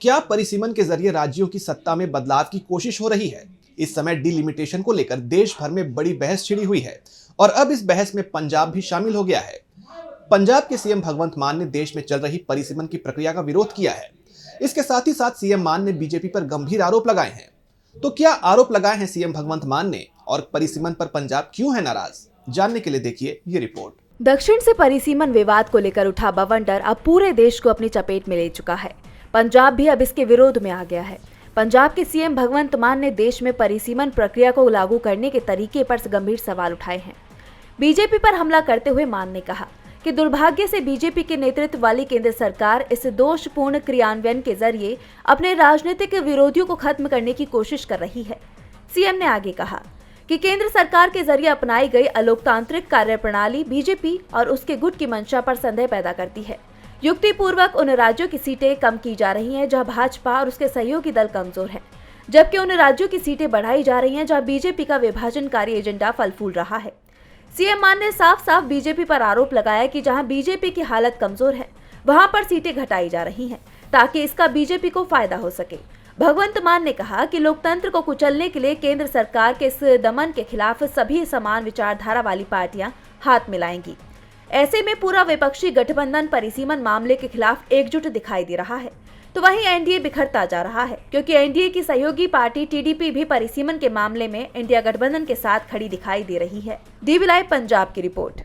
क्या परिसीमन के जरिए राज्यों की सत्ता में बदलाव की कोशिश हो रही है? इस समय डिलिमिटेशन को लेकर देश भर में बड़ी बहस छिड़ी हुई है और अब इस बहस में पंजाब भी शामिल हो गया है। पंजाब के सीएम भगवंत मान ने देश में चल रही परिसीमन की प्रक्रिया का विरोध किया है। इसके साथ ही साथ सीएम मान ने बीजेपी पर गंभीर आरोप लगाए हैं। तो क्या आरोप लगाए हैं सीएम भगवंत मान ने और परिसीमन पर पंजाब क्यों है नाराज? जानने के लिए देखिए ये रिपोर्ट। दक्षिण से परिसीमन विवाद को लेकर उठा बवंडर अब पूरे देश को अपनी चपेट में ले चुका है। पंजाब भी अब इसके विरोध में आ गया है। पंजाब के सीएम भगवंत मान ने देश में परिसीमन प्रक्रिया को लागू करने के तरीके पर गंभीर सवाल उठाए हैं। बीजेपी पर हमला करते हुए मान ने कहा कि दुर्भाग्य से बीजेपी के नेतृत्व वाली केंद्र सरकार इस दोषपूर्ण क्रियान्वयन के जरिए अपने राजनीतिक विरोधियों को खत्म करने की कोशिश कर रही है। सीएम ने आगे कहा कि केंद्र सरकार के जरिए अपनाई गई अलोकतांत्रिक कार्यप्रणाली बीजेपी और उसके गुट की मंशा पर संदेह पैदा करती है। युक्ति पूर्वक उन राज्यों की सीटें कम की जा रही हैं जहां भाजपा और उसके सहयोगी दल कमजोर हैं, जबकि उन राज्यों की सीटें बढ़ाई जा रही हैं जहां बीजेपी का विभाजनकारी एजेंडा फल फूल रहा है। सीएम मान ने साफ साफ बीजेपी पर आरोप लगाया कि जहां बीजेपी की हालत कमजोर है वहां पर सीटें घटाई जा रही हैं ताकि इसका बीजेपी को फायदा हो सके। भगवंत मान ने कहा कि लोकतंत्र को कुचलने के लिए केंद्र सरकार के इस दमन के खिलाफ सभी समान विचारधारा वाली पार्टियां हाथ मिलाएंगी। ऐसे में पूरा विपक्षी गठबंधन परिसीमन मामले के खिलाफ एकजुट दिखाई दे रहा है, तो वहीं एनडीए बिखरता जा रहा है क्योंकि एनडीए की सहयोगी पार्टी टीडीपी भी परिसीमन के मामले में इंडिया गठबंधन के साथ खड़ी दिखाई दे रही है। डीवी लाइव पंजाब की रिपोर्ट।